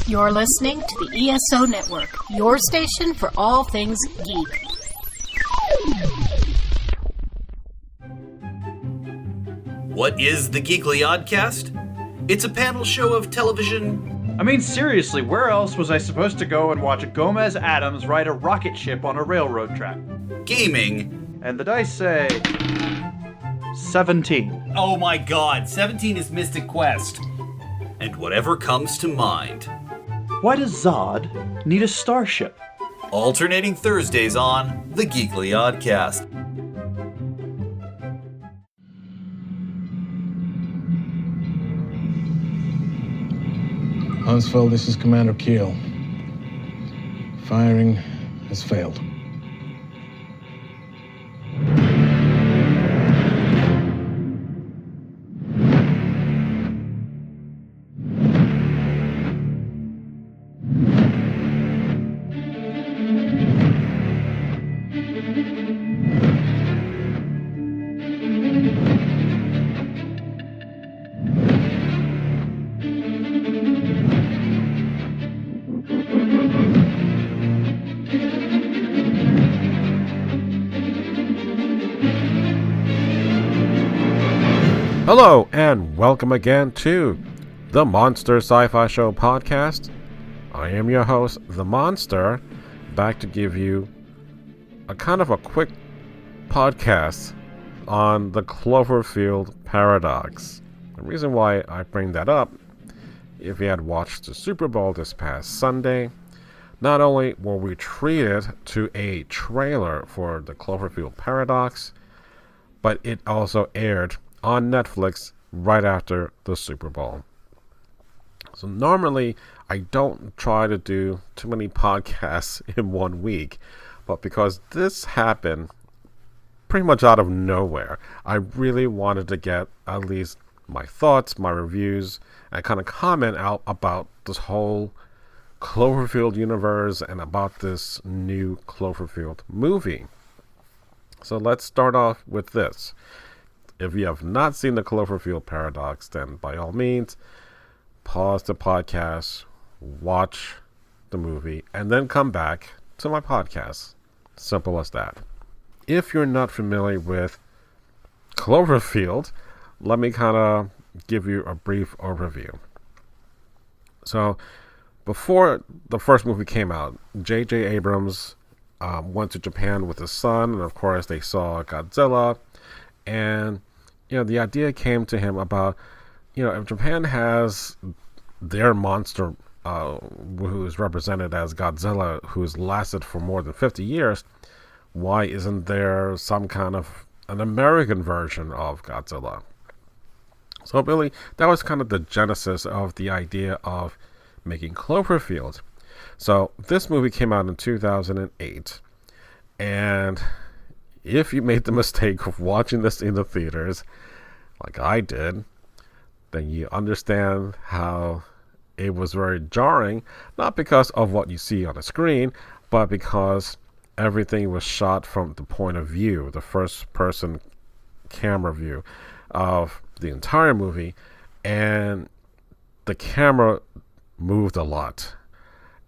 You're listening to the ESO Network, your station for all things geek. What is the Geekly Oddcast? It's a panel show of television. I mean, seriously, where else was I supposed to go and watch Gomez Adams ride a rocket ship on a railroad track? Gaming. And the dice say 17. Oh my god, 17 is Mystic Quest. And whatever comes to mind. Why does Zod need a starship? Alternating Thursdays on the Geekly Oddcast. Huntsville, this is Commander Keel. Firing has failed. Hello, and welcome again to the Monster Sci-Fi Show podcast. I am your host, The Monster, back to give you a kind of a quick podcast on the Cloverfield Paradox. The reason why I bring that up, if you had watched the Super Bowl this past Sunday, not only were we treated to a trailer for the Cloverfield Paradox, but it also aired on Netflix right after the Super Bowl. So normally I don't try to do too many podcasts in 1 week, but because this happened pretty much out of nowhere, I really wanted to get at least my thoughts, my reviews, and kind of comment out about this whole Cloverfield universe and about this new Cloverfield movie. So let's start off with this. If you have not seen the Cloverfield Paradox, then by all means, pause the podcast, watch the movie, and then come back to my podcast. Simple as that. If you're not familiar with Cloverfield, let me kind of give you a brief overview. So, before the first movie came out, J.J. Abrams went to Japan with his son, and of course they saw Godzilla, and the idea came to him about, if Japan has their monster who's represented as Godzilla, who's lasted for more than 50 years, why isn't there some kind of an American version of Godzilla? So really, that was kind of the genesis of the idea of making Cloverfield. So this movie came out in 2008, and if you made the mistake of watching this in the theaters, like I did, then you understand how it was very jarring, not because of what you see on the screen, but because everything was shot from the point of view, the first-person camera view of the entire movie, and the camera moved a lot,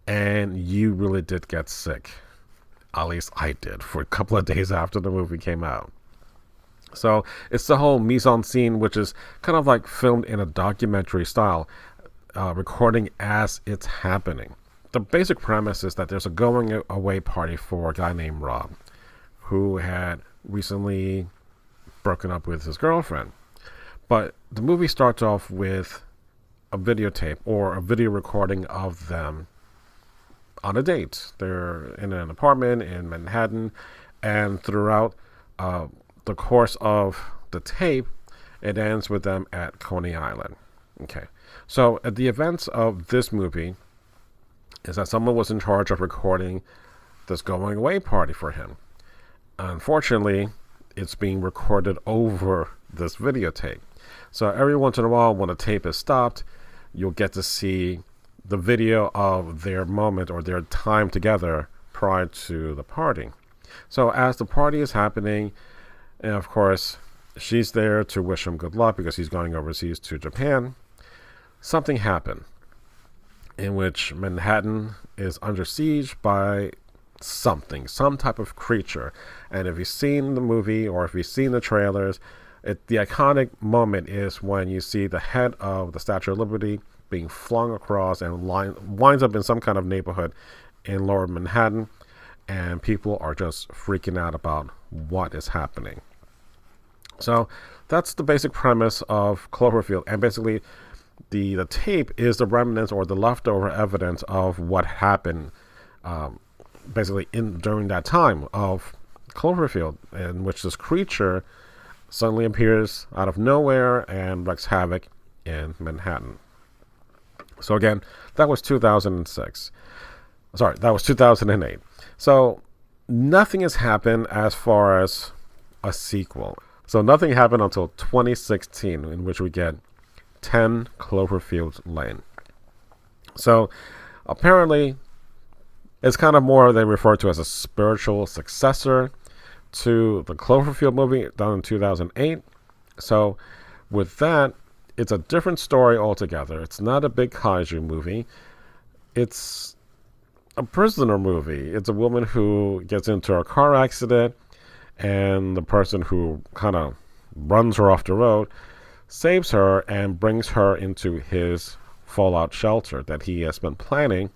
and you really did get sick. At least I did, for a couple of days after the movie came out. So it's the whole mise-en-scene, which is kind of like filmed in a documentary style, recording as it's happening. The basic premise is that there's a going-away party for a guy named Rob, who had recently broken up with his girlfriend. But the movie starts off with a videotape or a video recording of them on a date. They're in an apartment in Manhattan, and throughout the course of the tape, it ends with them at Coney Island. Okay, so at the events of this movie is that someone was in charge of recording this going away party for him. Unfortunately, it's being recorded over this videotape. So every once in a while, when the tape is stopped, you'll get to see the video of their moment or their time together prior to the party. So as the party is happening, and of course, she's there to wish him good luck because he's going overseas to Japan, something happened. in which Manhattan is under siege by something, some type of creature. And if you've seen the movie or if you've seen the trailers, the iconic moment is when you see the head of the Statue of Liberty being flung across and winds up in some kind of neighborhood in lower Manhattan, and people are just freaking out about what is happening. So that's the basic premise of Cloverfield, and basically the tape is the remnants or the leftover evidence of what happened basically during that time of Cloverfield, in which this creature suddenly appears out of nowhere and wreaks havoc in Manhattan. So again, that was 2006. Sorry, that was 2008. So nothing has happened as far as a sequel. So nothing happened until 2016, in which we get 10 Cloverfield Lane. So apparently it's kind of more they refer to as a spiritual successor to the Cloverfield movie done in 2008. So with that, it's a different story altogether. It's not a big kaiju movie. It's a prisoner movie. It's a woman who gets into a car accident, and the person who kind of runs her off the road saves her and brings her into his fallout shelter that he has been planning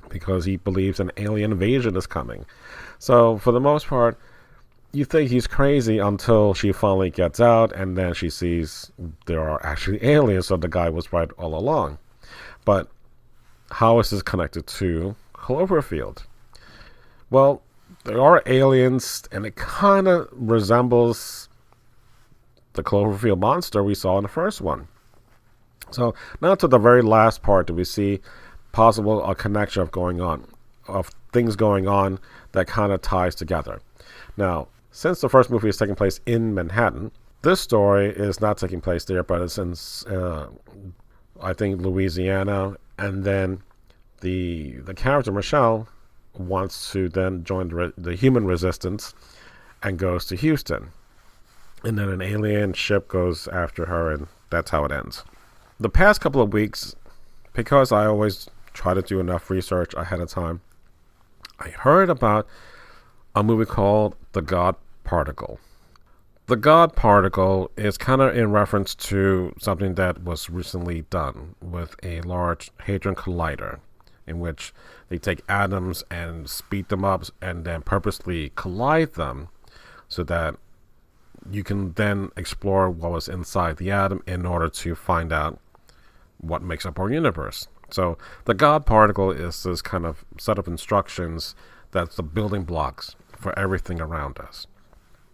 because he believes an alien invasion is coming. So for the most part, you think he's crazy until she finally gets out, and then she sees there are actually aliens, so the guy was right all along. But how is this connected to Cloverfield? Well, there are aliens, and it kind of resembles the Cloverfield monster we saw in the first one. So not to the very last part do we see possible a connection of things going on that kind of ties together. Now, since the first movie is taking place in Manhattan, this story is not taking place there, but it's in, I think, Louisiana. And then the character, Michelle, wants to then join the human resistance and goes to Houston. And then an alien ship goes after her, and that's how it ends. The past couple of weeks, because I always try to do enough research ahead of time, I heard about a movie called The God Particle. The God Particle is kind of in reference to something that was recently done with a large hadron collider, in which they take atoms and speed them up and then purposely collide them so that you can then explore what was inside the atom in order to find out what makes up our universe. So the God Particle is this kind of set of instructions that's the building blocks for everything around us.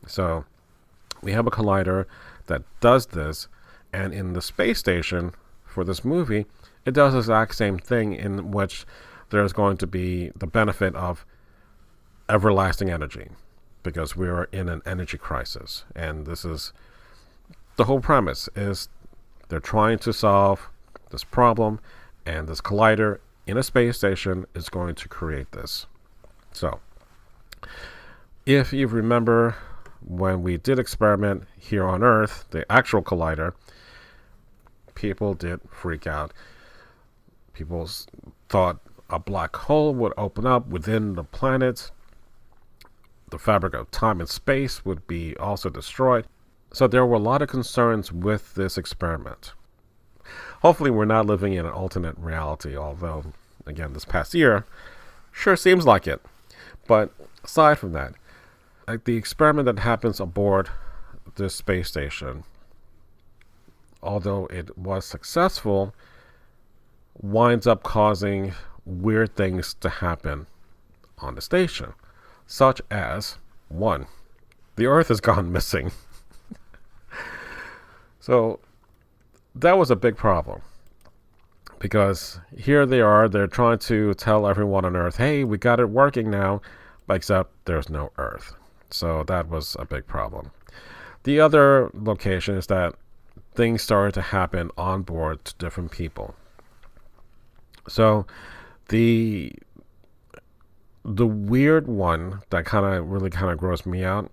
So we have a collider that does this, and in the space station for this movie, it does the exact same thing, in which there's going to be the benefit of everlasting energy, because we are in an energy crisis. And this is the whole premise, is they're trying to solve this problem, and this collider in a space station is going to create this. So if you remember when we did experiment here on Earth, the actual collider, people did freak out. People thought a black hole would open up within the planet. The fabric of time and space would be also destroyed. So there were a lot of concerns with this experiment. Hopefully we're not living in an alternate reality, although, again, this past year sure seems like it. But aside from that, like the experiment that happens aboard this space station, although it was successful, winds up causing weird things to happen on the station, such as, 1, the Earth has gone missing. So that was a big problem, because here they are, they're trying to tell everyone on Earth, hey, we got it working now, except there's no Earth. So that was a big problem. The other location is that things started to happen on board to different people. So the weird one that really grossed me out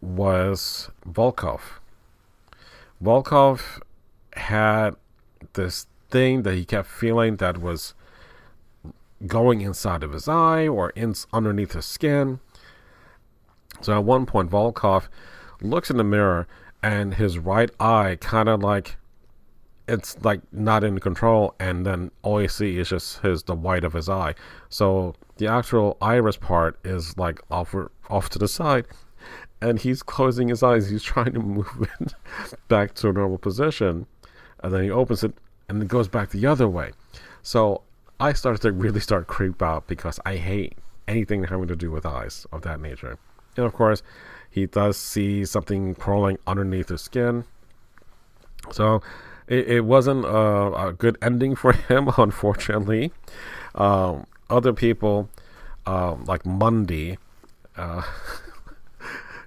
was Volkov. Volkov had this thing that he kept feeling that was going inside of his eye or underneath his skin. So at one point, Volkov looks in the mirror and his right eye kind of like, it's like not in control, and then all you see is just the white of his eye. So the actual iris part is like off to the side, and he's closing his eyes. He's trying to move it back to a normal position, and then he opens it and it goes back the other way. So I started to really start creep out because I hate anything having to do with eyes of that nature. And of course, he does see something crawling underneath his skin. So it wasn't a good ending for him, unfortunately. Other people, like Mundy,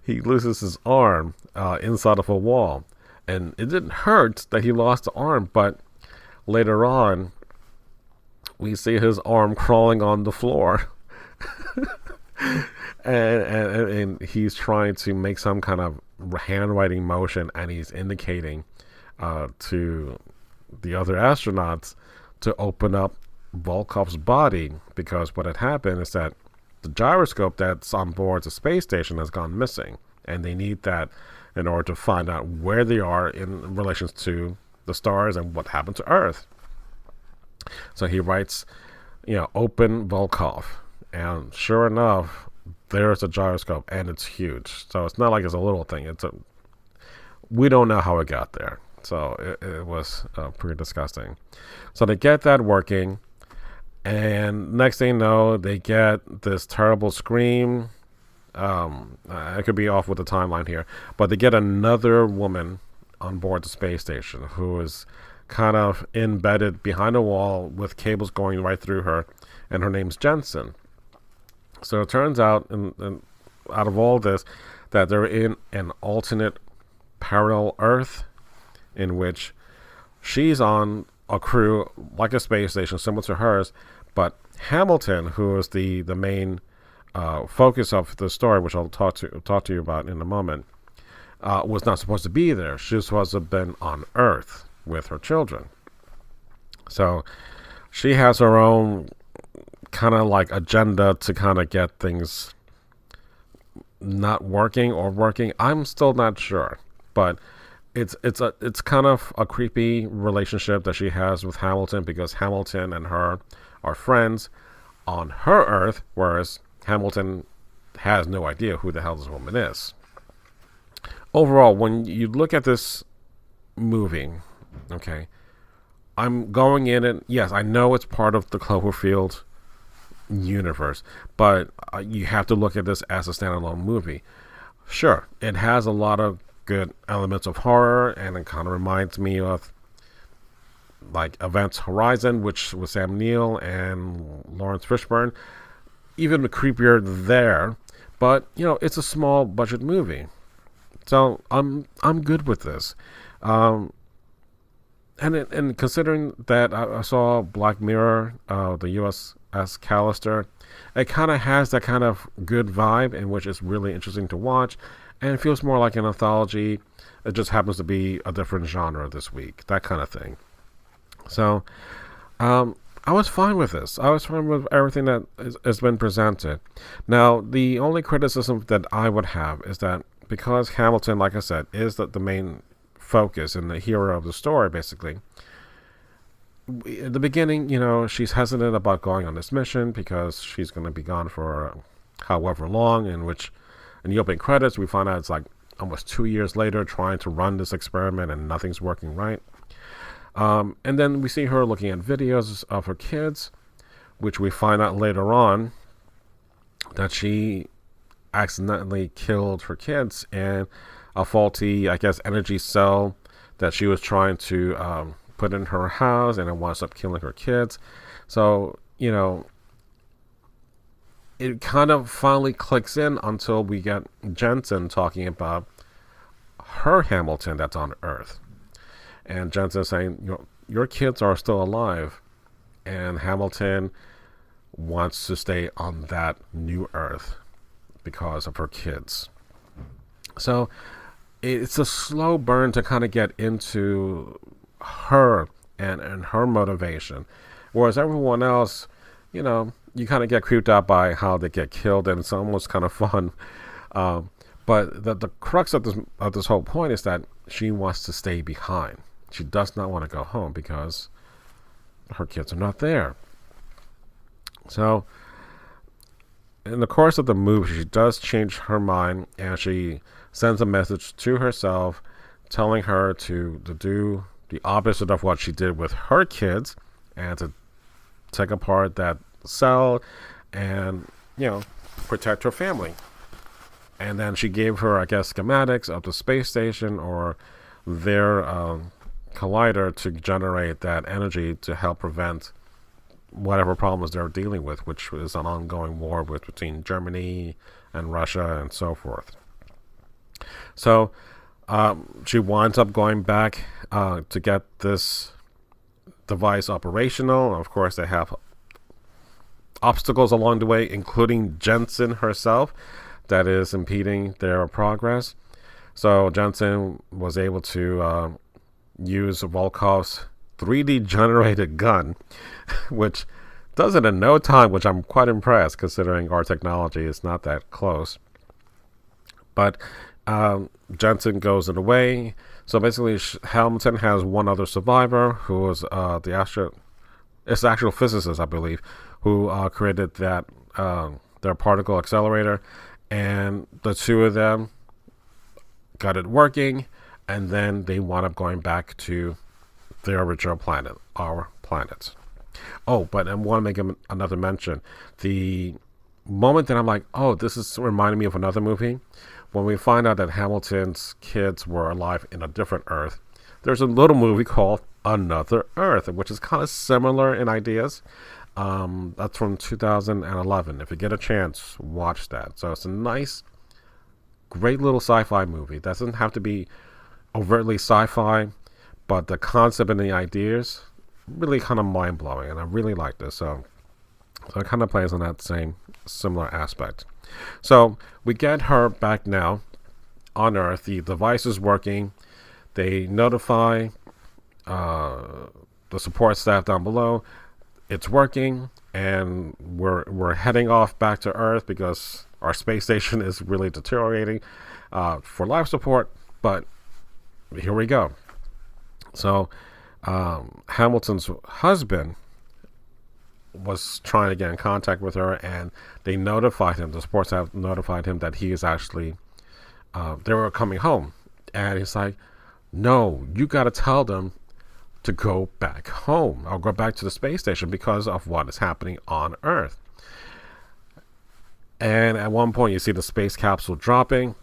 he loses his arm inside of a wall. And it didn't hurt that he lost the arm, but later on, we see his arm crawling on the floor. and he's trying to make some kind of handwriting motion, and he's indicating to the other astronauts to open up Volkov's body, because what had happened is that the gyroscope that's on board the space station has gone missing, and they need that in order to find out where they are in relation to the stars and what happened to Earth. So he writes, open Volkov, and sure enough, there's a gyroscope, and it's huge. So it's not like it's a little thing. We don't know how it got there. So it was pretty disgusting. So they get that working, and next thing you know, they get this terrible scream. I could be off with the timeline here, but they get another woman on board the space station who is kind of embedded behind a wall with cables going right through her, and her name's Jensen. So it turns out, and out of all this, that they're in an alternate parallel Earth, in which she's on a crew like a space station similar to hers, but Hamilton, who is the main focus of the story, which I'll talk to you about in a moment, was not supposed to be there. She was supposed to have been on Earth with her children. So she has her own kind of like agenda to kind of get things not working or working. I'm still not sure, but it's kind of a creepy relationship that she has with Hamilton, because Hamilton and her are friends on her Earth, whereas Hamilton has no idea who the hell this woman is. Overall, when you look at this movie, okay, I'm going in it. Yes, I know it's part of the Cloverfield universe, but you have to look at this as a standalone movie. Sure, it has a lot of good elements of horror, and it kind of reminds me of like Events Horizon, which was Sam Neill and Lawrence Fishburne. Even creepier there, but it's a small budget movie, so I'm good with this. And considering that I saw Black Mirror, the USS Callister, it kind of has that kind of good vibe in which it's really interesting to watch, and it feels more like an anthology. It just happens to be a different genre this week, that kind of thing. So I was fine with this. I was fine with everything that has been presented. Now, the only criticism that I would have is that because Hamilton, like I said, is the main focus and the hero of the story, basically, at the beginning, she's hesitant about going on this mission because she's going to be gone for however long, in which in the opening credits we find out it's like almost 2 years later trying to run this experiment and nothing's working right. And then we see her looking at videos of her kids, which we find out later on that she accidentally killed her kids in a faulty, I guess, energy cell that she was trying to put in her house, and it winds up killing her kids. So, it kind of finally clicks in until we get Jensen talking about her Hamilton that's on Earth. And Jensen saying, your kids are still alive, and Hamilton wants to stay on that new Earth because of her kids. So it's a slow burn to kind of get into her and her motivation. Whereas everyone else, you know, you kind of get creeped out by how they get killed, and it's almost kind of fun. But the crux of this whole point is that she wants to stay behind. She does not want to go home because her kids are not there. So, in the course of the movie, she does change her mind, and she sends a message to herself telling her to do the opposite of what she did with her kids, and to take apart that cell and, you know, protect her family. And then she gave her, I guess, schematics of the space station or their collider to generate that energy to help prevent whatever problems they're dealing with, which is an ongoing war between Germany and Russia and so forth. So she winds up going back to get this device operational. Of course, they have obstacles along the way, including Jensen herself, that is impeding their progress. So Jensen was able to use Volkov's 3D generated gun, which does it in no time, which I'm quite impressed considering our technology is not that close. But Jensen goes away. So basically, Hamilton has one other survivor who is it's the actual physicist, I believe, who created that their particle accelerator, and the two of them got it working, and then they wound up going back to their original planet, our planet. Oh, but I want to make another mention. The moment that I'm like, oh, this is reminding me of another movie, when we find out that Hamilton's kids were alive in a different Earth, there's a little movie called Another Earth, which is kind of similar in ideas. That's from 2011. If you get a chance, watch that. So it's a nice, great little sci-fi movie. It doesn't have to be overtly sci-fi, but the concept and the ideas really kind of mind-blowing, and I really like this. So it kind of plays on that same similar aspect. So we get her back now on Earth. The device is working. They notify the support staff down below. It's working, and we're heading off back to Earth because our space station is really deteriorating for life support. But here we go. So Hamilton's husband was trying to get in contact with her, and they notified him, the support staff notified him that he is actually, they were coming home. And he's like, no, you got to tell them to go back home or go back to the space station because of what is happening on Earth. And at one point, you see the space capsule dropping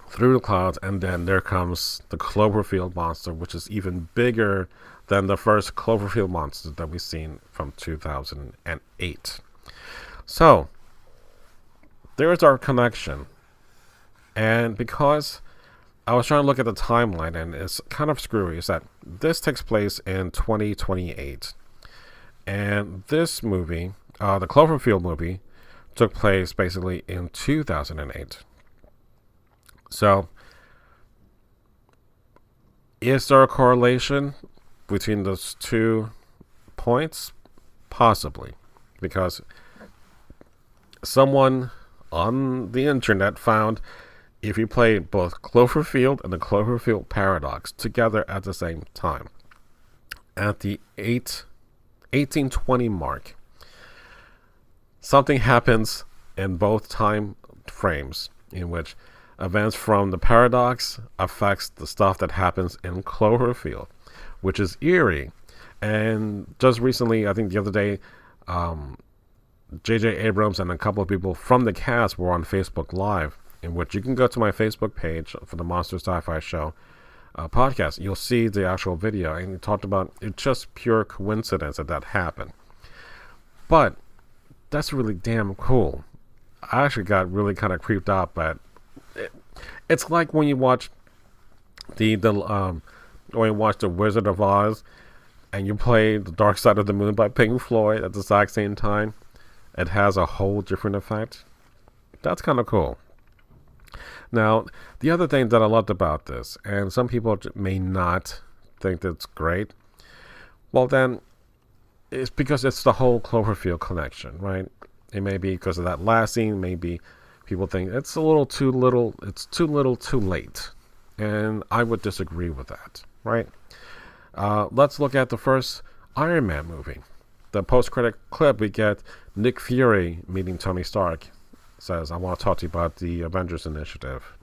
through the clouds, and then there comes the Cloverfield monster, which is even bigger than the first Cloverfield monster that we've seen from 2008. So there's our connection. And because I was trying to look at the timeline, and it's kind of screwy, is that this takes place in 2028. And this movie, the Cloverfield movie, took place basically in 2008. So, is there a correlation between those 2 points? Possibly. Because someone on the internet found if you play both Cloverfield and the Cloverfield Paradox together at the same time, at the 1820 mark, something happens in both time frames in which events from the Paradox affects the stuff that happens in Cloverfield, which is eerie. And just recently, I think the other day, J.J. Abrams and a couple of people from the cast were on Facebook Live, in which you can go to my Facebook page for the Monster Sci-Fi Show podcast. You'll see the actual video, and he talked about it's just pure coincidence that happened. But that's really damn cool. I actually got really kind of creeped out, but it's like when you watch the Wizard of Oz, and you play The Dark Side of the Moon by Pink Floyd at the exact same time. It has a whole different effect. That's kind of cool. Now, the other thing that I loved about this, and some people may not think that's great, well, then it's because it's the whole Cloverfield connection, right? It may be because of that last scene. Maybe people think it's a little too little. It's too little, too late, and I would disagree with that, right? Let's look at the first Iron Man movie. The post-credit clip, we get Nick Fury meeting Tony Stark. Says, "I want to talk to you about the Avengers Initiative."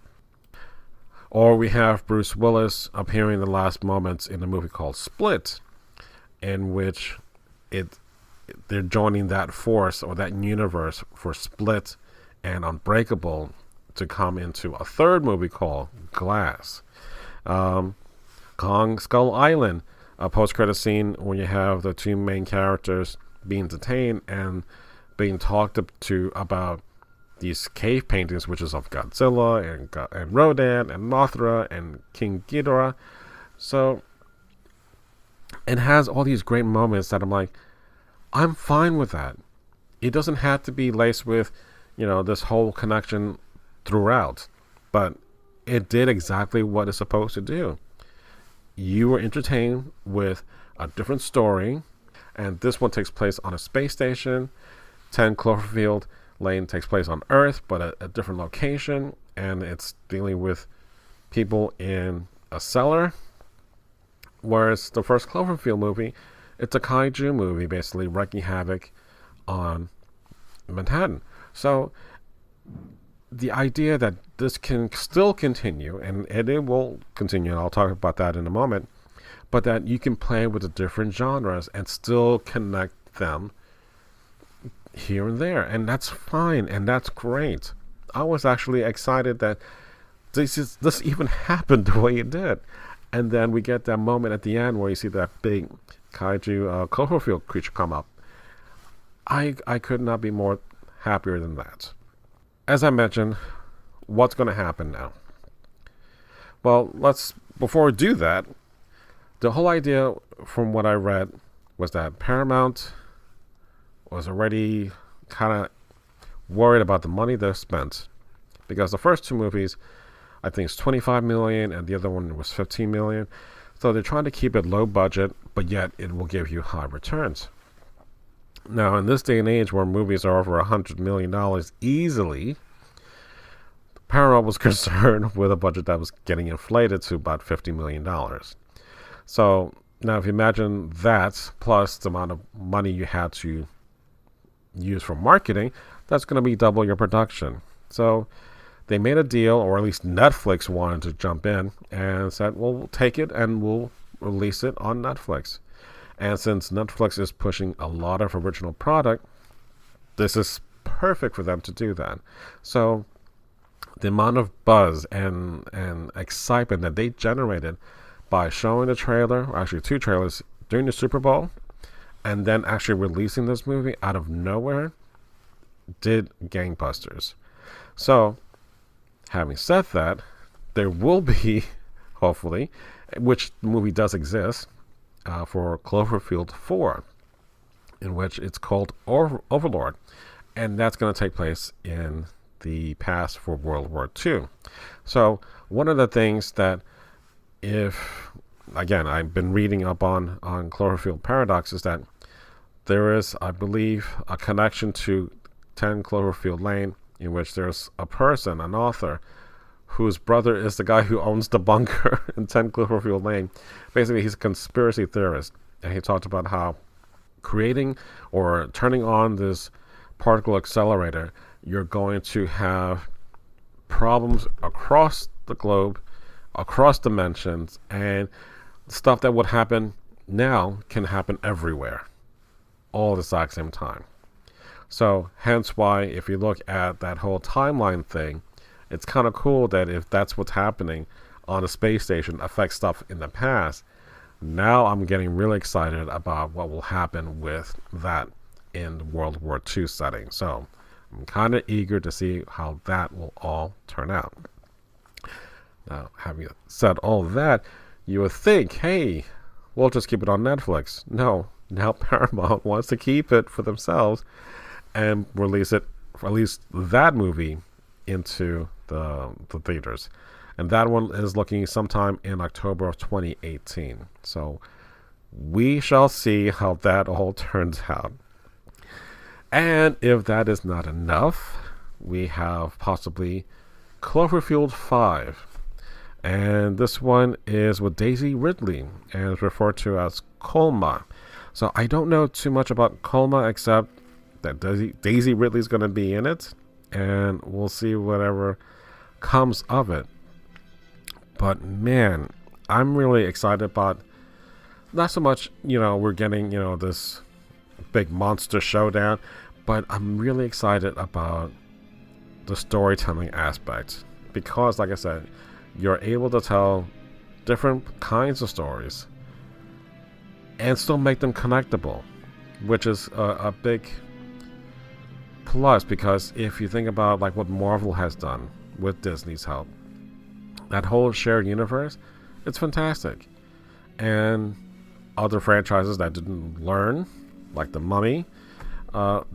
Or we have Bruce Willis appearing in the last moments in a movie called Split, in which they're joining that force or that universe for Split and Unbreakable to come into a third movie called Glass. Kong Skull Island, a post-credit scene when you have the two main characters being detained and being talked to about these cave paintings, which is of Godzilla and Rodan and Mothra and King Ghidorah. So it has all these great moments that I'm like, I'm fine with that. It doesn't have to be laced with, this whole connection throughout, but it did exactly what it's supposed to do. You were entertained with a different story, and this one takes place on a space station. 10 Cloverfield Lane takes place on Earth, but a different location, and it's dealing with people in a cellar. Whereas the first Cloverfield movie, it's a kaiju movie, basically wreaking havoc on Manhattan. So the idea that this can still continue, and it will continue, and I'll talk about that in a moment, but that you can play with the different genres and still connect them here and there, and that's fine, and that's great. I was actually excited that this even happened the way it did. And then we get that moment at the end where you see that big kaiju Cloverfield creature come up. I could not be more happier than that. As I mentioned, what's going to happen now? Well, before we do that, the whole idea from what I read was that Paramount was already kind of worried about the money they spent, because the first two movies, I think it's $25 million and the other one was $15 million. So they're trying to keep it low budget, but yet it will give you high returns. Now, in this day and age where movies are over $100 million easily, Paramount was concerned with a budget that was getting inflated to about $50 million. So now if you imagine that plus the amount of money you had to use for marketing, that's going to be double your production. So they made a deal, or at least Netflix wanted to jump in and said, well, we'll take it and we'll release it on Netflix. And since Netflix is pushing a lot of original product, this is perfect for them to do that. So the amount of buzz and excitement that they generated by showing the trailer, or actually two trailers, during the Super Bowl, and then actually releasing this movie out of nowhere, did gangbusters. So having said that, there will be, hopefully, which the movie does exist, for Cloverfield 4, in which it's called Overlord. And that's going to take place in the past for World War II. So one of the things that, again, I've been reading up on Cloverfield Paradox, is that there is, I believe, a connection to 10 Cloverfield Lane, in which there's a person, an author, whose brother is the guy who owns the bunker in 10 Cloverfield Lane. Basically, he's a conspiracy theorist, and he talked about how creating or turning on this particle accelerator, you're going to have problems across the globe, across dimensions, and stuff that would happen now can happen everywhere, all at the exact same time. So hence why, if you look at that whole timeline thing, it's kind of cool that if that's what's happening on a space station affects stuff in the past, now I'm getting really excited about what will happen with that in the World War II setting. So I'm kind of eager to see how that will all turn out. Now, having said all that, you would think, hey, we'll just keep it on Netflix. No, now Paramount wants to keep it for themselves and release it, or at least that movie, into the theaters. And that one is looking sometime in October of 2018. So we shall see how that all turns out. And if that is not enough, we have possibly Cloverfield 5. And this one is with Daisy Ridley and is referred to as Colma. So I don't know too much about Colma except that Daisy Ridley is going to be in it. And we'll see whatever comes of it. But man, I'm really excited about not so much, we're getting, this big monster showdown, but I'm really excited about the storytelling aspect. Because, like I said, you're able to tell different kinds of stories and still make them connectable, which is a big plus, because if you think about like what Marvel has done with Disney's help, that whole shared universe, it's fantastic. And other franchises that didn't learn, like The Mummy,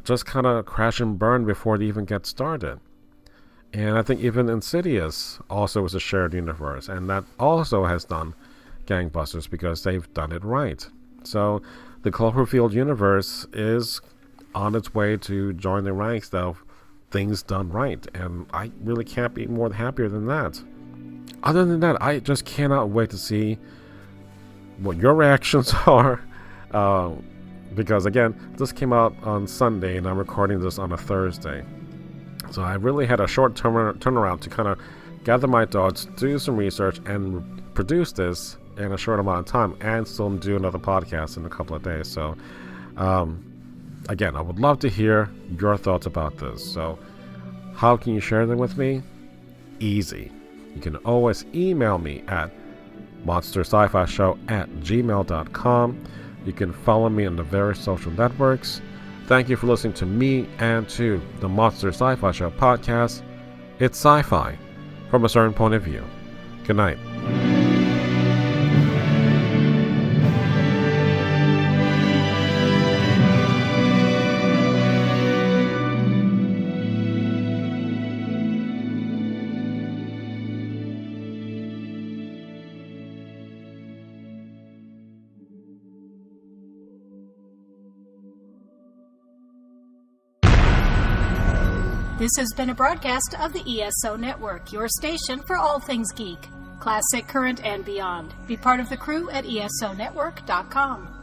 just kind of crash and burn before they even get started. And I think even Insidious also is a shared universe, and that also has done gangbusters because they've done it right. So the Cloverfield universe is on its way to join the ranks of things done right, and I really can't be more happier than that. Other than that, I just cannot wait to see what your reactions are, because again, this came out on Sunday and I'm recording this on a Thursday. So I really had a short turnaround to kind of gather my thoughts, do some research, and produce this in a short amount of time, and still do another podcast in a couple of days. So again, I would love to hear your thoughts about this. So how can you share them with me? Easy. You can always email me at monsterscifishow@gmail.com. You can follow me on the various social networks. Thank you for listening to me and to the Monster Sci-Fi Show podcast. It's sci-fi from a certain point of view. Good night. This has been a broadcast of the ESO Network, your station for all things geek, classic, current, and beyond. Be part of the crew at ESONetwork.com.